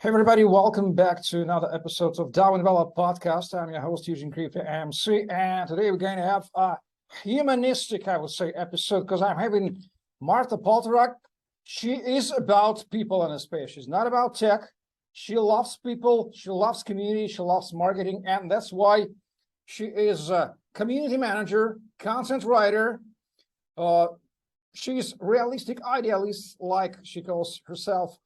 Hey everybody, welcome back to another episode of DAO and Develop podcast. I'm your host, Eugene Creeper MC, and today we're going to have a humanistic, I would say, episode because I'm having Marta Polterak. She is about people in a space. She's not about tech. She loves people, she loves community, she loves marketing, and that's why she is a community manager, content writer. She's realistic idealist, like she calls herself.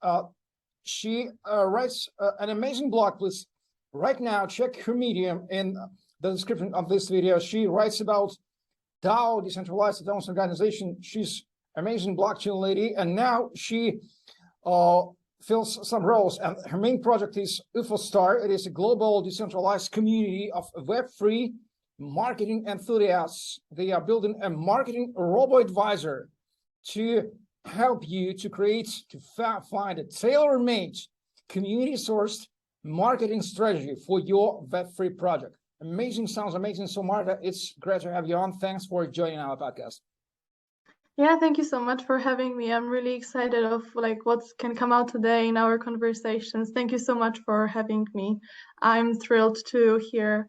She writes an amazing blog. Please, right now, check her Medium in the description of this video. She writes about DAO, decentralized autonomous organization. She's amazing blockchain lady, and now she fills some roles. And her main project is UFOstar. It is a global decentralized community of Web3 marketing enthusiasts. They are building a marketing robo-advisor to help you to find a tailor-made, community-sourced marketing strategy for your Web3 project. Amazing, sounds amazing. So Marta, it's great to have you on. Thanks for joining our podcast. Yeah, thank you so much for having me. I'm really excited of what can come out today in our conversations. Thank you so much for having me. I'm thrilled to hear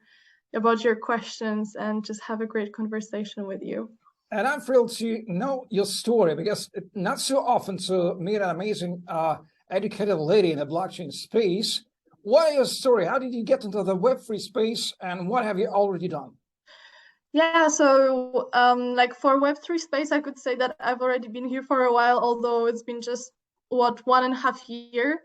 about your questions and just have a great conversation with you. And I'm thrilled to know your story because it's not so often to meet an amazing, educated lady in the blockchain space. What is your story? How did you get into the Web3 space, and what have you already done? Yeah, so for Web3 space, I could say that I've already been here for a while, although it's been just 1.5 years.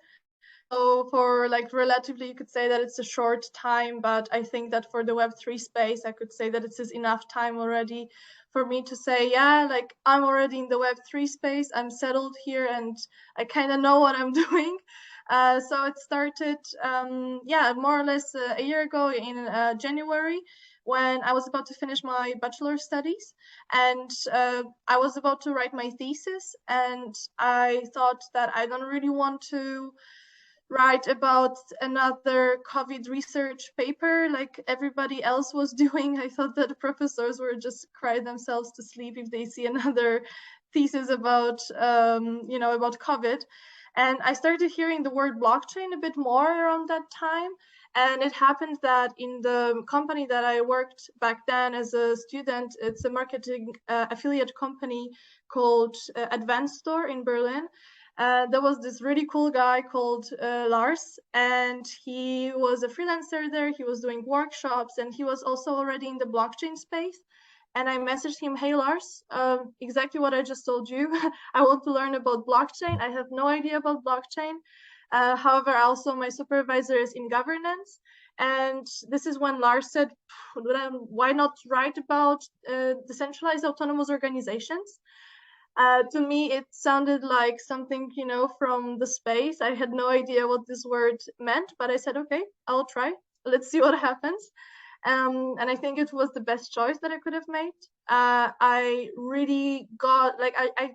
So for relatively, you could say that it's a short time, but I think that for the Web3 space, I could say that it is enough time already for me to say, yeah, I'm already in the Web3 space, I'm settled here, and I kind of know what I'm doing. So it started, more or less a year ago in January, when I was about to finish my bachelor studies, and I was about to write my thesis, and I thought that I don't really want to write about another COVID research paper like everybody else was doing. I thought that professors were just cry themselves to sleep if they see another thesis about, about COVID. And I started hearing the word blockchain a bit more around that time. And it happened that in the company that I worked back then as a student, it's a marketing affiliate company called Advanced Store in Berlin. There was this really cool guy called Lars, and he was a freelancer there. He was doing workshops, and he was also already in the blockchain space. And I messaged him, hey, Lars, exactly what I just told you. I want to learn about blockchain. I have no idea about blockchain. However, also my supervisor is in governance. And this is when Lars said, why not write about decentralized autonomous organizations? To me, it sounded like something, from the space. I had no idea what this word meant, but I said, okay, I'll try. Let's see what happens. And I think it was the best choice that I could have made. I really got, I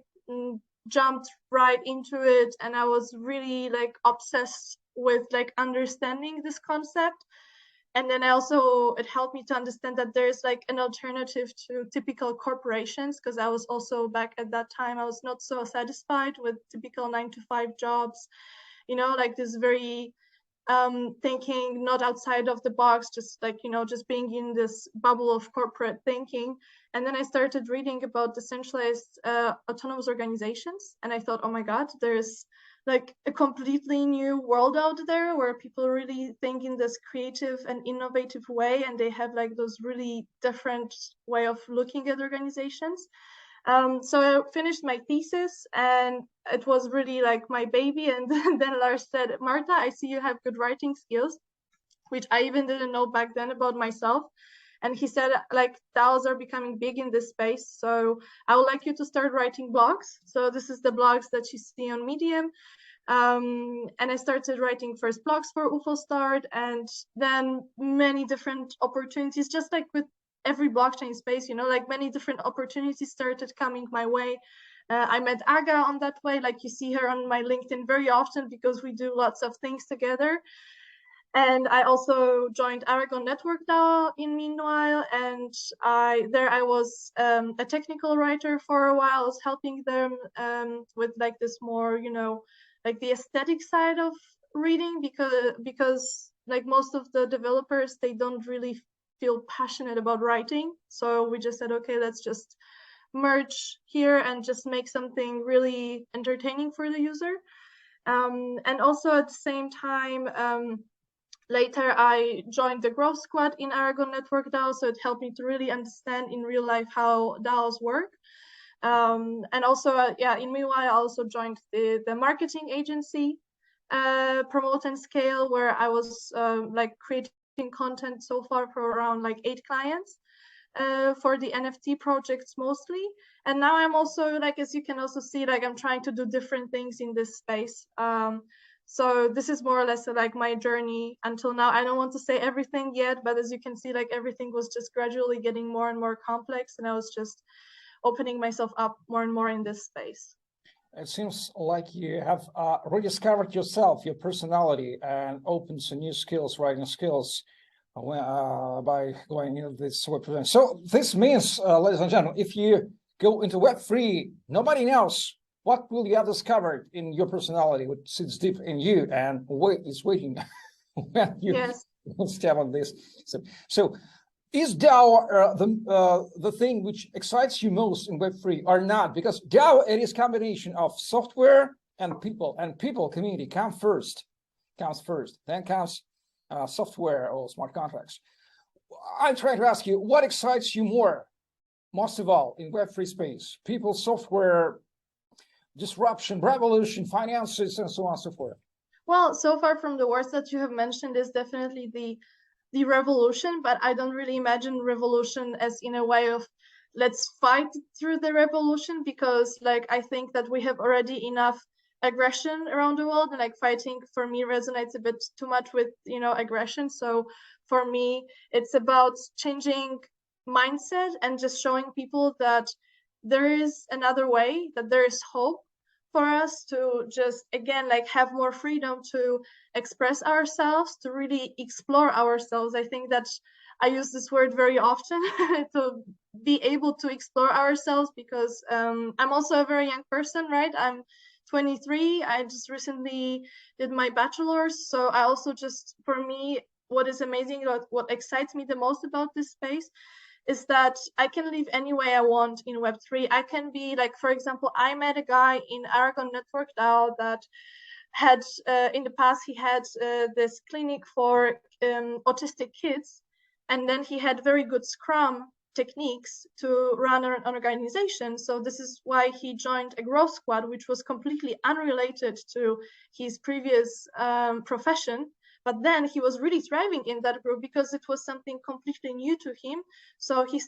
jumped right into it, and I was really obsessed with understanding this concept. And then it helped me to understand that there's an alternative to typical corporations, because I was also back at that time, I was not so satisfied with typical 9-to-5 jobs, this very thinking not outside of the box, just just being in this bubble of corporate thinking. And then I started reading about decentralized autonomous organizations, and I thought, oh my God, there's a completely new world out there where people really think in this creative and innovative way, and they have those really different way of looking at organizations. So I finished my thesis, and it was really my baby. And then Lars said, Marta, I see you have good writing skills, which I even didn't know back then about myself. And he said, DAOs are becoming big in this space, so I would like you to start writing blogs. So this is the blogs that you see on Medium. And I started writing first blogs for UFOstar, and then many different opportunities, just like with every blockchain space, many different opportunities started coming my way. I met Aga on that way, you see her on my LinkedIn very often because we do lots of things together. And I also joined Aragon Network DAO in meanwhile, and I was a technical writer for a while. I was helping them with this more, the aesthetic side of reading because like most of the developers, they don't really feel passionate about writing. So we just said, okay, let's just merge here and just make something really entertaining for the user. And also at the same time, later I joined the Growth Squad in Aragon Network DAO, so it helped me to really understand in real life how DAOs work. And also, yeah, in meanwhile, I also joined the marketing agency, Promote and Scale, where I was like creating content so far for around like 8 clients for the NFT projects mostly. And now I'm also, like, as you can also see, like I'm trying to do different things in this space. So this is more or less like my journey until now. I don't want to say everything yet, but as you can see, like everything was just gradually getting more and more complex, and I was just opening myself up more and more in this space. It seems like you have rediscovered yourself, your personality, and opened some new skills, writing skills, by going into this web. So this means, ladies and gentlemen, if you go into Web3, nobody knows what will you have discovered in your personality, which sits deep in you and is waiting when you step on this. So is DAO the thing which excites you most in Web3 or not? Because DAO, it is a combination of software and people community comes first, then comes software or smart contracts. I'm trying to ask you, what excites you most of all in Web3 space? People, software, disruption, revolution, finances, and so on and so forth. Well, so far from the words that you have mentioned is definitely the revolution, but I don't really imagine revolution as in a way of let's fight through the revolution, because like I think that we have already enough aggression around the world, and like fighting for me resonates a bit too much with, you know, aggression. So for me, it's about changing mindset and just showing people that there is another way, that there is hope for us to just, again, like have more freedom to express ourselves, to really explore ourselves. I think that I use this word very often to be able to explore ourselves, because I'm also a very young person, right? I'm 23. I just recently did my bachelor's. So I also just, for me, what is amazing, what excites me the most about this space is that I can live any way I want in Web3. I can be like, for example, I met a guy in Aragon Network DAO that had, in the past, he had this clinic for autistic kids. And then he had very good Scrum techniques to run an organization. So this is why he joined a Growth Squad, which was completely unrelated to his previous profession. But then he was really thriving in that group because it was something completely new to him. So he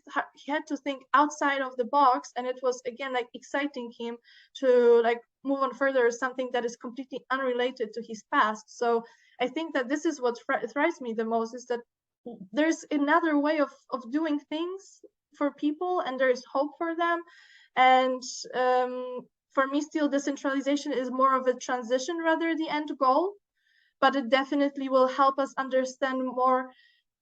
had to think outside of the box, and it was, again, like exciting him to like move on further, something that is completely unrelated to his past. So I think that this is what thrives me the most, is that there's another way of doing things for people, and there is hope for them. And for me, still, decentralization is more of a transition rather the end goal, but it definitely will help us understand more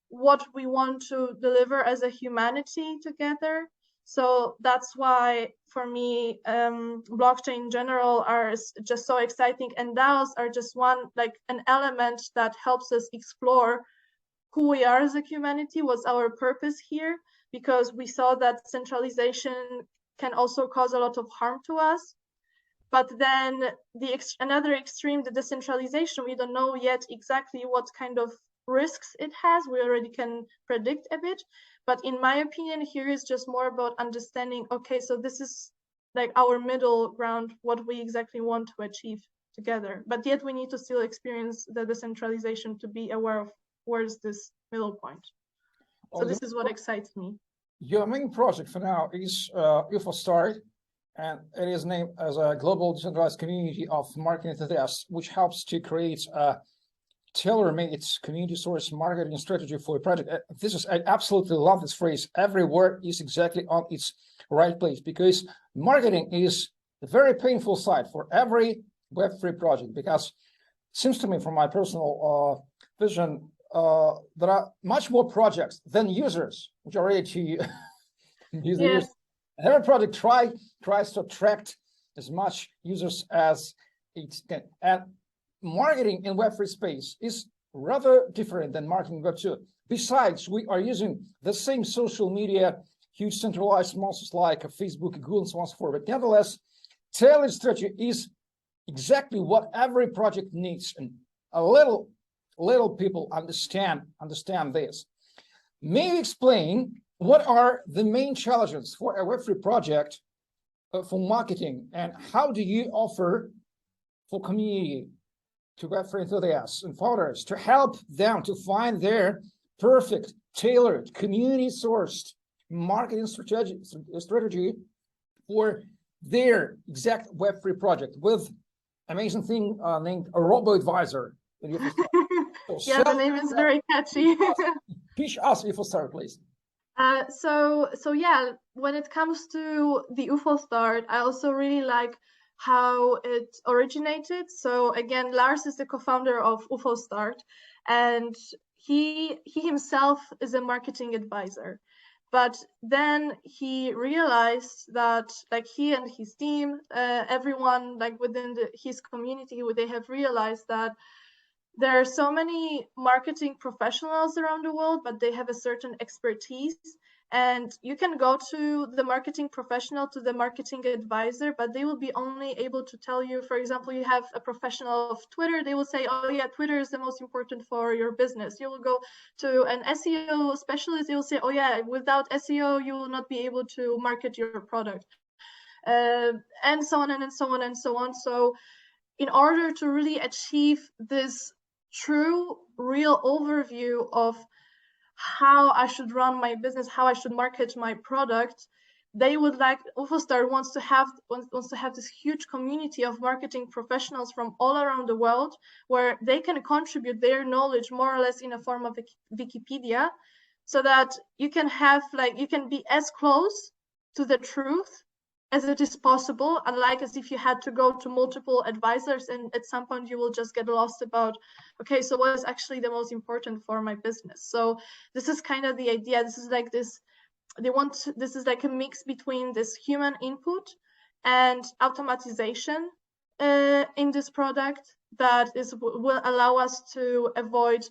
what we want to deliver as a humanity together. So that's why, for me, blockchain in general are just so exciting, and DAOs are just an element that helps us explore who we are as a humanity, what's our purpose here, because we saw that centralization can also cause a lot of harm to us. But then another extreme, the decentralization, we don't know yet exactly what kind of risks it has. We already can predict a bit. But in my opinion, here is just more about understanding, okay, so this is like our middle ground, what we exactly want to achieve together. But yet we need to still experience the decentralization to be aware of where's this middle point. So this is what excites me. Your main project for now is UFOstart, and it is named as a global decentralized community of marketing enthusiasts, which helps to create a tailor-made community source marketing strategy for a project. I absolutely love this phrase. Every word is exactly on its right place, because marketing is a very painful side for every Web3 project, because it seems to me, from my personal vision, there are much more projects than users which are ready to use the users. Every project tries to attract as much users as it can. And marketing in Web3 space is rather different than marketing in Web2. Besides, we are using the same social media, huge centralized monsters like Facebook, Google, and so on and so forth. But nevertheless, tailored strategy is exactly what every project needs, and a little people understand this. May you explain what are the main challenges for a Web3 project for marketing, and how do you offer for community to Web3 enthusiasts and founders to help them to find their perfect, tailored, community-sourced marketing strategy for their exact Web3 project with amazing thing named a robo-advisor? Yeah, the name is very catchy. Pitch us UFO-Start, please. So yeah, when it comes to the UFO-Start, I also really like how it originated. So again, Lars is the co-founder of UFO-Start, and he himself is a marketing advisor. But then he realized that like he and his team, everyone like within his community, they have realized that there are so many marketing professionals around the world, but they have a certain expertise. And you can go to the marketing professional, to the marketing advisor, but they will be only able to tell you, for example, you have a professional of Twitter, they will say, oh yeah, Twitter is the most important for your business. You will go to an SEO specialist, they will say, oh yeah, without SEO, you will not be able to market your product. And so on and so on and so on. So in order to really achieve this true, real overview of how I should run my business, how I should market my product, they would like, UFO-Start wants to have this huge community of marketing professionals from all around the world, where they can contribute their knowledge more or less in a form of Wikipedia, so that you can have you can be as close to the truth as it is possible, unlike as if you had to go to multiple advisors and at some point you will just get lost about, okay, so what is actually the most important for my business? So this is kind of the idea. This is like this, this is like a mix between this human input and automatization in this product that will allow us to avoid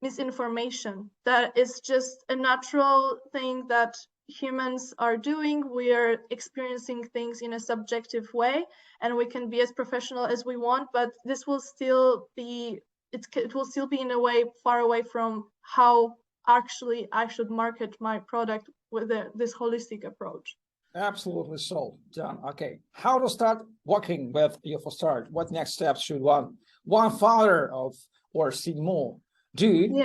misinformation. That is just a natural thing that humans are doing. We are experiencing things in a subjective way, and we can be as professional as we want, but this will still be, it will still be in a way far away from how actually I should market my product with this holistic approach. Absolutely sold. Done. Okay. How to start working with UFO-Start? What next steps should one founder of or CMO do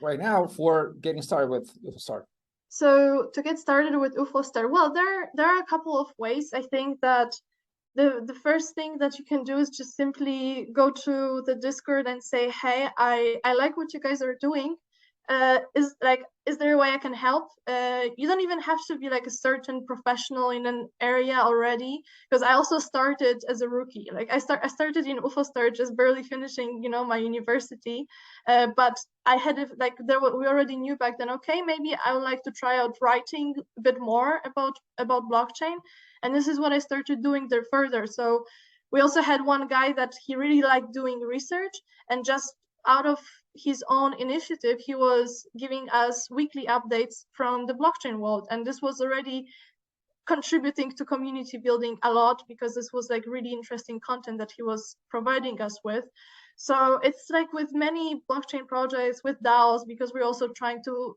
right now for getting started with UFO-Start? So to get started with UFO-Start, well, there are a couple of ways. I think that the first thing that you can do is just simply go to the Discord and say, hey, I like what you guys are doing. Is there a way I can help? You don't even have to be like a certain professional in an area already, because I also started as a rookie. Like I started in UFO-Start just barely finishing, my university, but I had we already knew back then, okay, maybe I would like to try out writing a bit more about blockchain, and this is what I started doing there further. So we also had one guy that he really liked doing research, and just out of his own initiative, he was giving us weekly updates from the blockchain world, and this was already contributing to community building a lot, because this was like really interesting content that he was providing us with. So it's like with many blockchain projects, with DAOs, because we're also trying to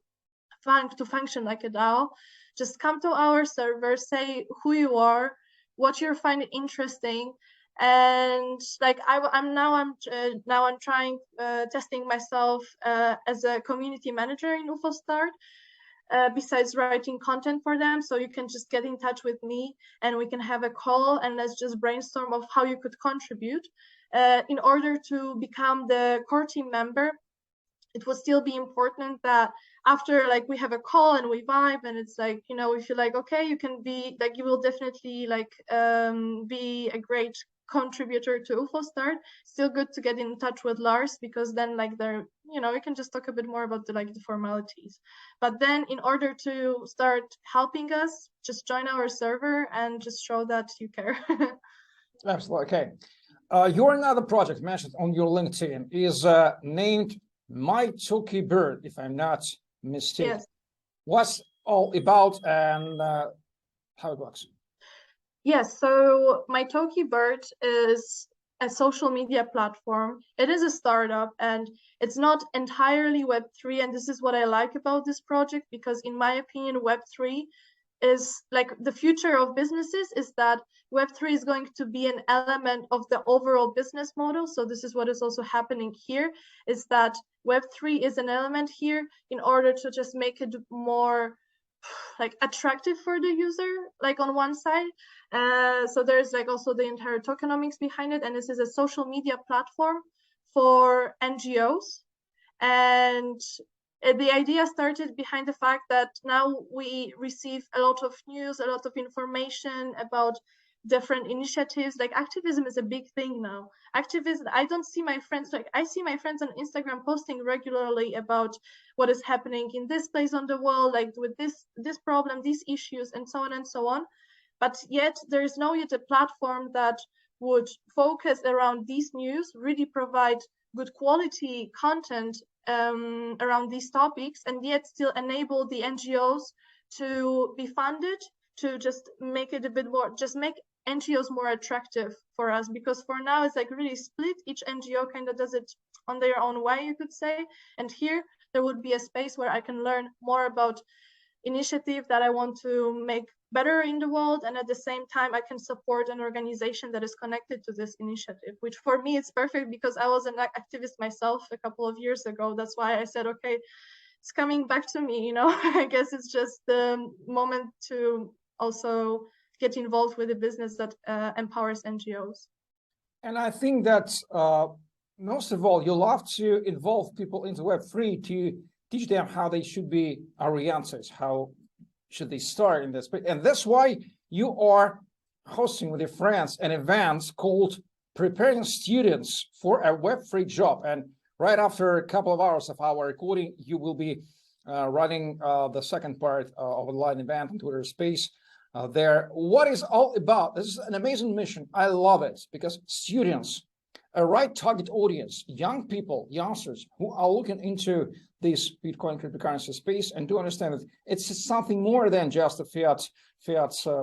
function like a DAO, just come to our server, say who you are, what you're finding interesting, and like I'm trying testing myself as a community manager in UFO-Start, besides writing content for them. So you can just get in touch with me and we can have a call and let's just brainstorm of how you could contribute. In order to become the core team member, it will still be important that after like we have a call and we vibe and it's like, we feel like, okay, you can be like, you will definitely like be a great contributor to UFO-Start. Still good to get in touch with Lars, because then like we can just talk a bit more about the formalities. But then in order to start helping us, just join our server and just show that you care. Absolutely. Okay. Your another project mentioned on your LinkedIn is named My Talkie Bird, if I'm not mistaken. Yes. What's all about and how it works? Yes, so My Talkie Bird is a social media platform. It is a startup and it's not entirely Web3. And this is what I like about this project, because in my opinion, Web3 is like the future of businesses, is that Web3 is going to be an element of the overall business model. So this is what is also happening here, is that Web3 is an element here in order to just make it more like attractive for the user, like on one side. So there's like also the entire tokenomics behind it. And this is a social media platform for NGOs. And the idea started behind the fact that now we receive a lot of news, a lot of information about different initiatives. Like activism is a big thing now. Activism, I don't see my friends, like I see my friends on Instagram posting regularly about what is happening in this place on the world, like with this problem, these issues, and so on and so on. But yet there is no yet a platform that would focus around these news, really provide good quality content around these topics, and yet still enable the NGOs to be funded, to just make it a bit more, just make NGOs more attractive for us. Because for now it's like really split. Each NGO kind of does it on their own way, you could say. And here there would be a space where I can learn more about initiative that I want to make better in the world, and at the same time I can support an organization that is connected to this initiative, which for me it's perfect because I was an activist myself a couple of years ago. That's why I said, okay, it's coming back to me, you know. I guess it's just the moment to also get involved with a business that empowers NGOs. And I think that most of all, you love to involve people into Web3 to teach them how they should be oriented, how should they start in this. And that's why you are hosting with your friends an event called Preparing Students for a Web3 Job. And right after a couple of hours of our recording, you will be running the second part of a live event in Twitter Space there. What is all about? This is an amazing mission. I love it because students, a right target audience, young people, youngsters who are looking into this Bitcoin cryptocurrency space and do understand that it's something more than just a fiat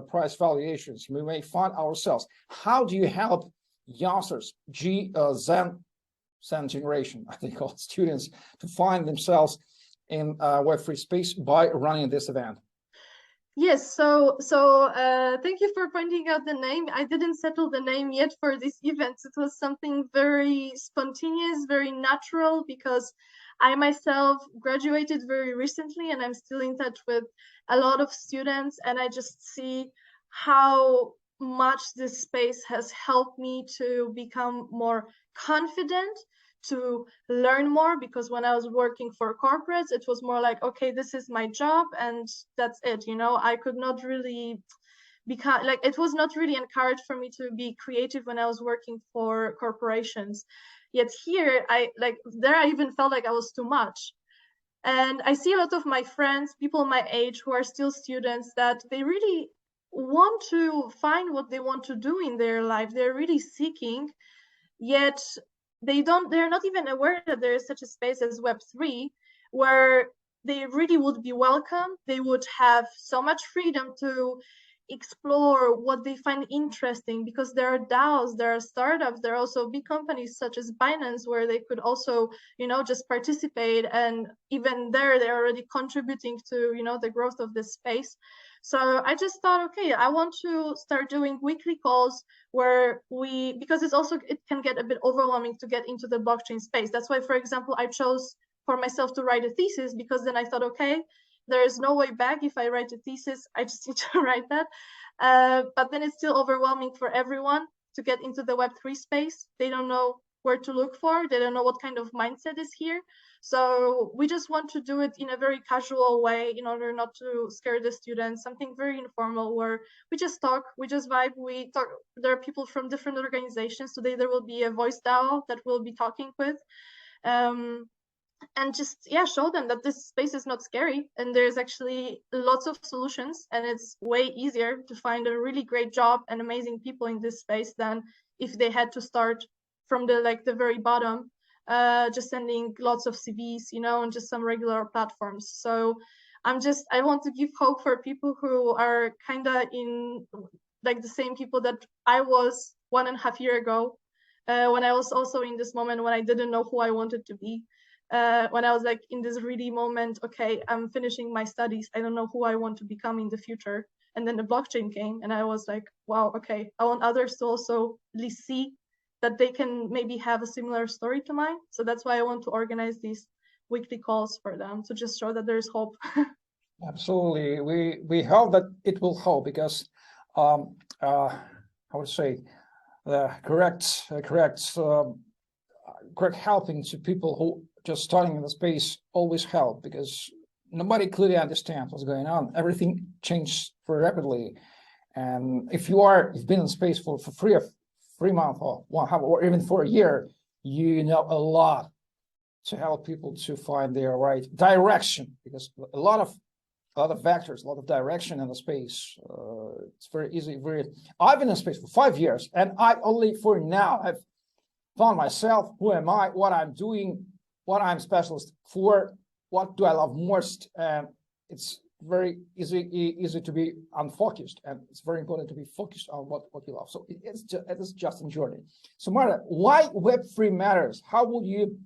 price valuations. We may find ourselves. How do you help youngsters, Zen generation, I think, called students, to find themselves in Web3 space by running this event? Yes, so thank you for pointing out the name. I didn't settle the name yet for this event. It was something very spontaneous, very natural, because I myself graduated very recently and I'm still in touch with a lot of students, and I just see how much this space has helped me to become more confident, to learn more. Because when I was working for corporates, it was more like, okay, this is my job and that's it, you know. I could not really become like, it was not really encouraged for me to be creative when I was working for corporations. Yet here I even felt like I was too much. And I see a lot of my friends, people my age who are still students, that they really want to find what they want to do in their life. They're really seeking, yet they're not even aware that there is such a space as Web3, where they really would be welcome. They would have so much freedom to explore what they find interesting, because there are DAOs, there are startups, there are also big companies such as Binance, where they could also, you know, just participate, and even there they're already contributing to, you know, the growth of this space. So I just thought, okay, I want to start doing weekly calls where because it's also, it can get a bit overwhelming to get into the blockchain space. That's why, for example, I chose for myself to write a thesis, because then I thought, okay, there is no way back. If I write a thesis, I just need to write that. But then it's still overwhelming for everyone to get into the Web3 space. They don't know where to look for. They don't know what kind of mindset is here. So we just want to do it in a very casual way in order not to scare the students, something very informal where we just talk, we just vibe, we talk. There are people from different organizations. Today there will be a voice DAO that we'll be talking with. and just, yeah, show them that this space is not scary and there's actually lots of solutions, and it's way easier to find a really great job and amazing people in this space than if they had to start from the very bottom, just sending lots of CVs, on just some regular platforms. So I want to give hope for people who are kind of in the same people that I was 1.5 years ago, when I was also in this moment when I didn't know who I wanted to be. When I was in this really moment, okay, I'm finishing my studies, I don't know who I want to become in the future. And then the blockchain came and I was like, wow, okay, I want others to also at least see that they can maybe have a similar story to mine. So that's why I want to organize these weekly calls for them to just show that there's hope. Absolutely. We hope that it will help, because I would say the correct helping to people who just starting in the space always help, because nobody clearly understands what's going on. Everything changes very rapidly, and if you've been in space for 3 months or 1 half, or even for a year, you know a lot to help people to find their right direction, because a lot of vectors, a lot of direction in the space. It's very easy. I've been in space for 5 years, and I only for now have found myself. Who am I? What I'm doing? What I'm specialist for? What do I love most? And it's very easy to be unfocused, and it's very important to be focused on what you love. So it is just a journey. So Marta, why Web3 matters? How would you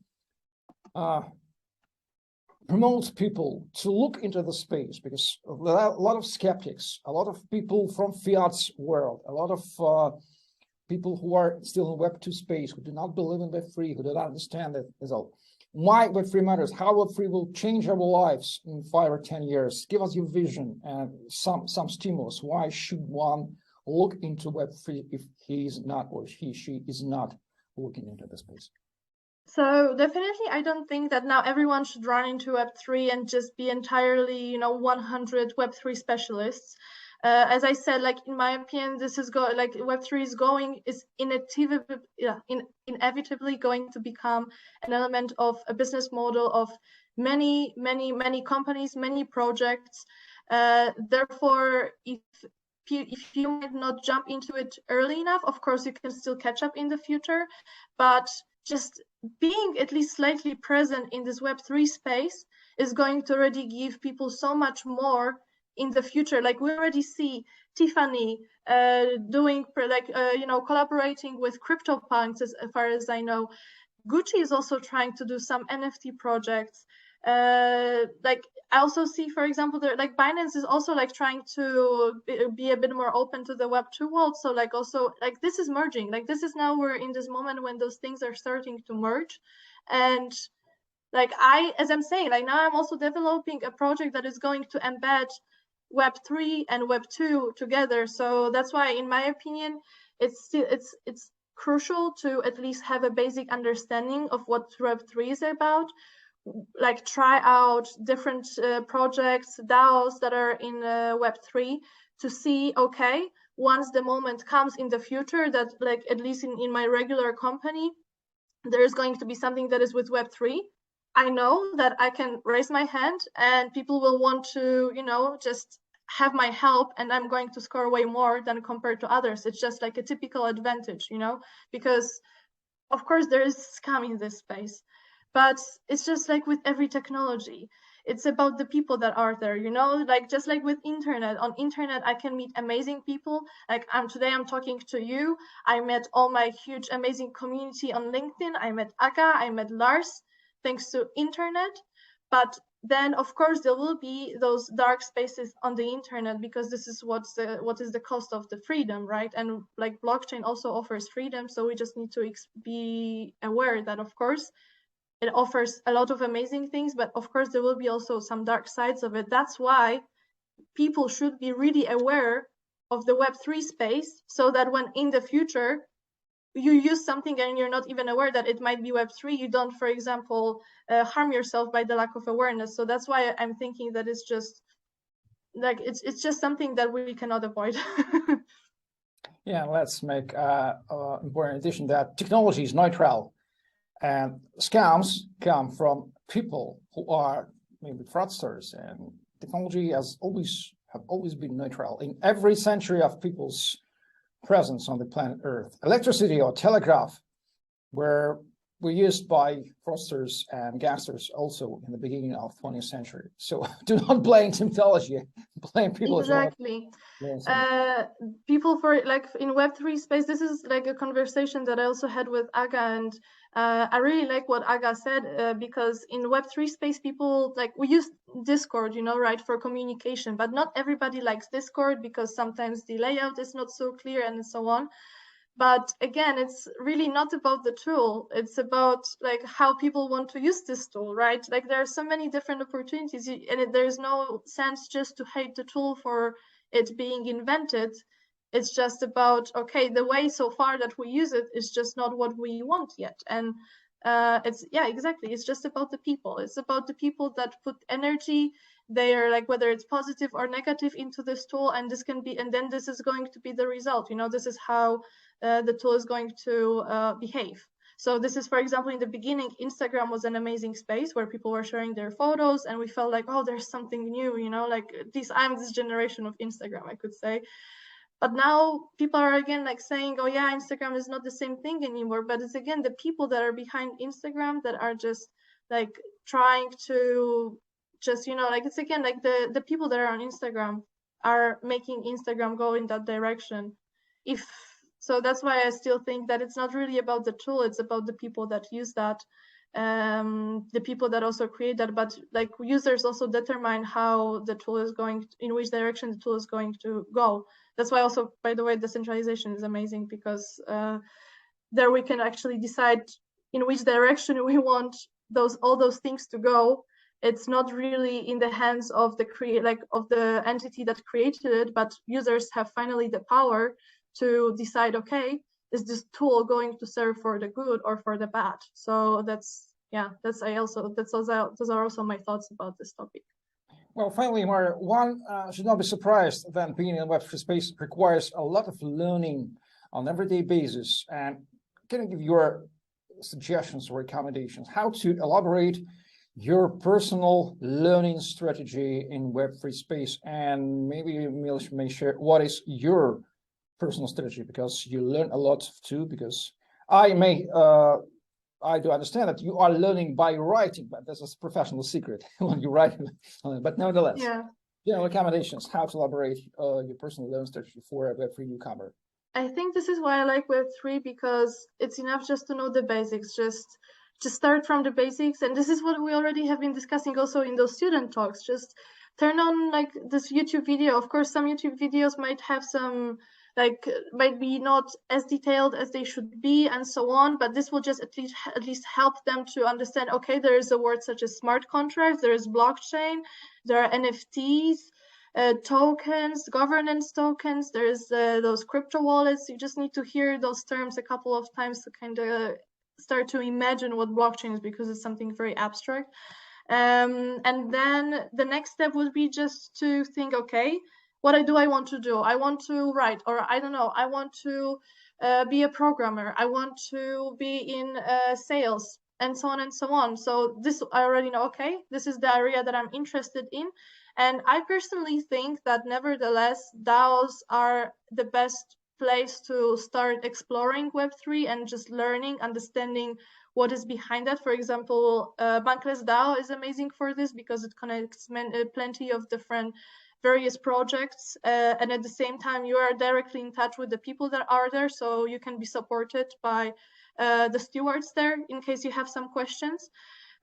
promote people to look into the space? Because a lot of skeptics, a lot of people from fiat's world, a lot of people who are still in Web2 space, who do not believe in Web3, who do not understand it as well. Why Web3 matters, how Web3 will change our lives in 5 or 10 years. Give us your vision and some stimulus. Why should one look into Web3 if he is not, or she is not looking into the space? So definitely, I don't think that now everyone should run into Web3 and just be entirely, 100 Web3 specialists. As I said, in my opinion, this is Web3 is inevitably going to become an element of a business model of many companies, many projects. Therefore, if you might not jump into it early enough, of course you can still catch up in the future, but just being at least slightly present in this Web3 space is going to already give people so much more in the future. We already see Tiffany doing collaborating with CryptoPunks, as far as I know. Gucci is also trying to do some NFT projects. I also see, for example, Binance is also trying to be a bit more open to the Web2 world. So this is merging. This is now we're in this moment when those things are starting to merge. And as I'm saying, now I'm also developing a project that is going to embed Web3 and Web2 together. So that's why, in my opinion, it's crucial to at least have a basic understanding of what Web3 is about. Try out different projects, DAOs that are in Web3 to see, okay, once the moment comes in the future that at least in my regular company, there's going to be something that is with Web3. I know that I can raise my hand and people will want to, just have my help, and I'm going to score way more than compared to others. It's just a typical advantage, because of course there is scam in this space. But it's just with every technology, it's about the people that are there, just like with internet. On internet, I can meet amazing people. Today I'm talking to you. I met all my huge, amazing community on LinkedIn. I met Aga, I met Lars, thanks to internet. But then, of course, there will be those dark spaces on the internet, because this is what is the cost of the freedom, right? And blockchain also offers freedom. So we just need to be aware that, of course, it offers a lot of amazing things, but of course there will be also some dark sides of it. That's why people should be really aware of the Web3 space, so that when in the future you use something and you're not even aware that it might be Web3, you don't, for example, harm yourself by the lack of awareness. So that's why I'm thinking that it's just it's just something that we cannot avoid. Yeah, let's make important addition that technology is neutral. And scams come from people who are maybe fraudsters, and technology have always been neutral in every century of people's presence on the planet Earth. Electricity or telegraph were used by fraudsters and gangsters also in the beginning of 20th century. So do not blame technology, blame people. Exactly. People for like in Web3 space, this is like a conversation that I also had with Aga, and I really like what Aga said, because in Web3 space, people like, we use Discord, you know, right, for communication, but not everybody likes Discord because sometimes the layout is not so clear and so on. But again, it's really not about the tool. It's about like how people want to use this tool, right? Like there are so many different opportunities, and there's no sense just to hate the tool for it being invented. It's just about, okay, the way so far that we use it is just not what we want yet. And yeah, exactly. It's just about the people. It's about the people that put energy. They are like, whether it's positive or negative into this tool, and this can be, and then this is going to be the result. You know, this is how the tool is going to behave. So this is, for example, in the beginning, Instagram was an amazing space where people were sharing their photos, and we felt like, oh, there's something new, you know, like I'm this generation of Instagram, I could say. But now people are again like saying, oh yeah, Instagram is not the same thing anymore. But it's again the people that are behind Instagram that are just like trying to just, you know, like it's again like the people that are on Instagram are making Instagram go in that direction. So that's why I still think that it's not really about the tool, it's about the people that use that, the people that also create that, but like users also determine how the tool is going, in which direction the tool is going to go. That's why also, by the way, decentralization is amazing, because there we can actually decide in which direction we want all those things to go. It's not really in the hands of the entity that created it, but users have finally the power to decide, okay, is this tool going to serve for the good or for the bad? So those are also my thoughts about this topic. Well, finally, Mario, one should not be surprised that being in Web3 space requires a lot of learning on everyday basis. And can you give your suggestions or recommendations how to elaborate your personal learning strategy in Web3 space? And maybe Milos may share what is your personal strategy, because you learn a lot too, because I do understand that you are learning by writing, but that's a professional secret when you write. But nevertheless, yeah, recommendations how to elaborate your personal learning strategy for a Web3 newcomer. I think this is why I like Web3, because it's enough just to know the basics, just start from the basics. And this is what we already have been discussing also in those student talks. Just turn on like this YouTube video. Of course, some YouTube videos might have some might be not as detailed as they should be and so on, but this will just at least help them to understand, okay, there is a word such as smart contracts, there is blockchain, there are NFTs, tokens, governance tokens, there's those crypto wallets. You just need to hear those terms a couple of times to kind of start to imagine what blockchain is, because it's something very abstract. And then the next step would be just to think, okay, what do I want to do? I want to write, or I don't know, I want to be a programmer. I want to be in sales, and so on and so on. So this I already know, okay, this is the area that I'm interested in. And I personally think that nevertheless, DAOs are the best place to start exploring Web3 and just learning, understanding what is behind that. For example, Bankless DAO is amazing for this, because it connects plenty of different various projects, and at the same time you are directly in touch with the people that are there, so you can be supported by the stewards there in case you have some questions,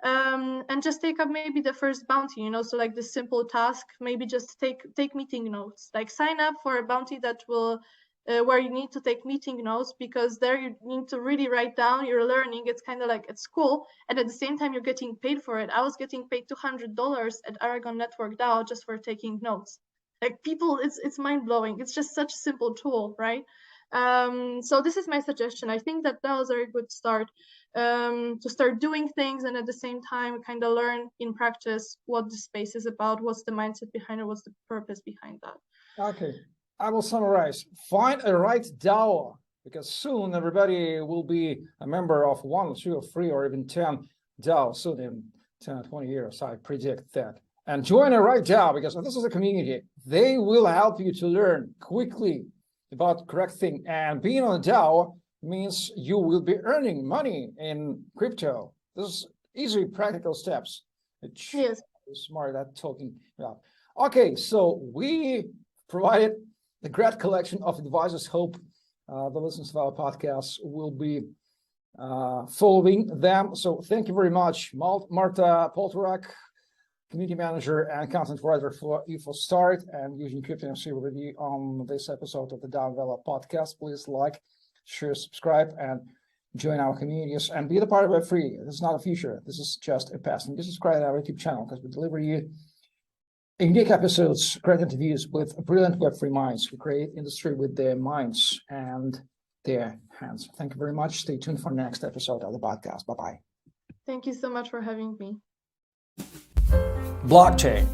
and just take up maybe the first bounty, you know, so like the simple task, maybe just take meeting notes, like sign up for a bounty that will where you need to take meeting notes, because there you need to really write down your learning. It's kind of like at school, and at the same time you're getting paid for it. I was getting paid $200 at Aragon Network DAO just for taking notes. Like people, it's mind-blowing. It's just such a simple tool, right? So this is my suggestion. I think that was a very good start, to start doing things, and at the same time kind of learn in practice what the space is about, what's the mindset behind it, what's the purpose behind that. Okay, I will summarize. Find a right DAO, because soon everybody will be a member of 1 or 2 or 3 or even 10 DAOs. So then 10 or 20 years, I predict that. And join a right DAO, because this is a community. They will help you to learn quickly about correct thing. And being on a DAO means you will be earning money in crypto. This is easy, practical steps. Yes. Smart at talking about. Okay, so we provided the great collection of advices. Hope the listeners of our podcast will be following them. So thank you very much, Marta Poltorak, community manager and content writer for EvoStart, and using CryptoMC with you on this episode of the DAO Envelope podcast. Please like, share, subscribe, and join our communities and be the part of Web3. This is not a future. This is just a past. And subscribe to our YouTube channel because we deliver you unique episodes, great interviews with brilliant Web3 minds who create industry with their minds and their hands. Thank you very much. Stay tuned for the next episode of the podcast. Bye-bye. Thank you so much for having me. Blockchain.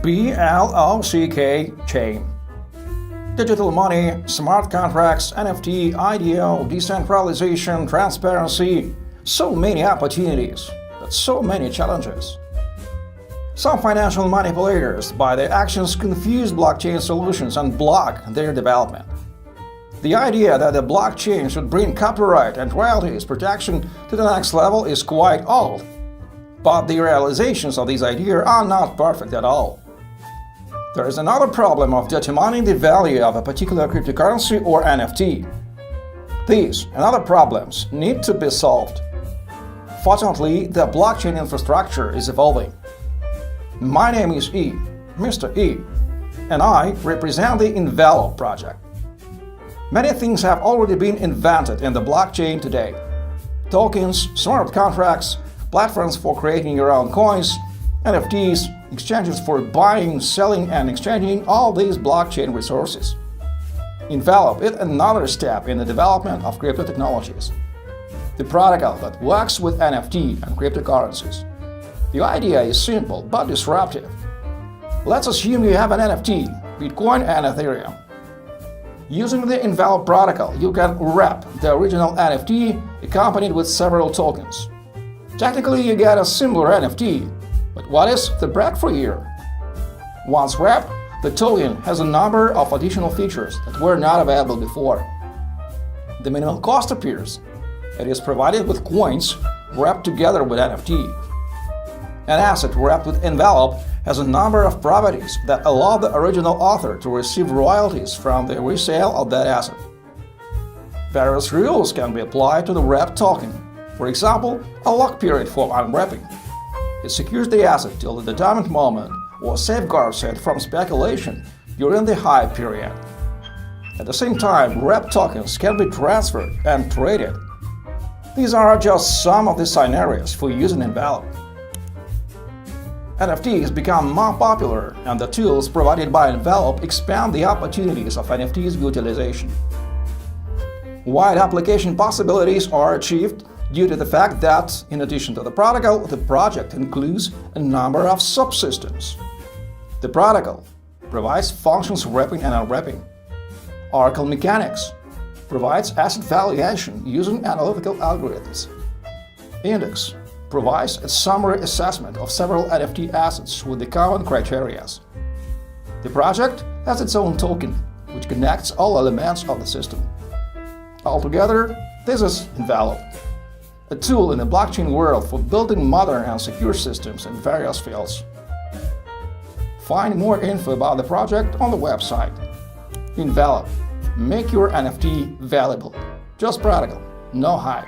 BLOCK chain. Digital money, smart contracts, NFT, IDO, decentralization, transparency. So many opportunities, but so many challenges. Some financial manipulators, by their actions, confuse blockchain solutions and block their development. The idea that the blockchain should bring copyright and royalties protection to the next level is quite old, but the realizations of these ideas are not perfect at all. There is another problem of determining the value of a particular cryptocurrency or NFT. These and other problems need to be solved. Fortunately, the blockchain infrastructure is evolving. My name is E, Mr. E, and I represent the Envelope project. Many things have already been invented in the blockchain today. Tokens, smart contracts, platforms for creating your own coins, NFTs, exchanges for buying, selling, and exchanging all these blockchain resources. Envelope is another step in the development of crypto technologies. The protocol that works with NFT and cryptocurrencies. The idea is simple but disruptive. Let's assume you have an NFT, Bitcoin and Ethereum. Using the Envelope protocol, you can wrap the original NFT accompanied with several tokens. Technically, you get a similar NFT, but what is the breakthrough here? Once wrapped, the token has a number of additional features that were not available before. The minimal cost appears. It is provided with coins wrapped together with NFT. An asset wrapped with Envelope has a number of properties that allow the original author to receive royalties from the resale of that asset. Various rules can be applied to the wrapped token. For example, a lock period for unwrapping. It secures the asset till the determined moment or safeguards it from speculation during the hype period. At the same time, wrapped tokens can be transferred and traded. These are just some of the scenarios for using Envelope. NFTs become more popular, and the tools provided by Envelope expand the opportunities of NFTs utilization. Wide application possibilities are achieved due to the fact that, in addition to the protocol, the project includes a number of subsystems. The protocol provides functions wrapping and unwrapping. Oracle Mechanics provides asset valuation using analytical algorithms. Index provides a summary assessment of several NFT assets with the common criteria. The project has its own token, which connects all elements of the system. Altogether, this is Envelope, a tool in the blockchain world for building modern and secure systems in various fields. Find more info about the project on the website. Envelope. Make your NFT valuable. Just practical, no hype.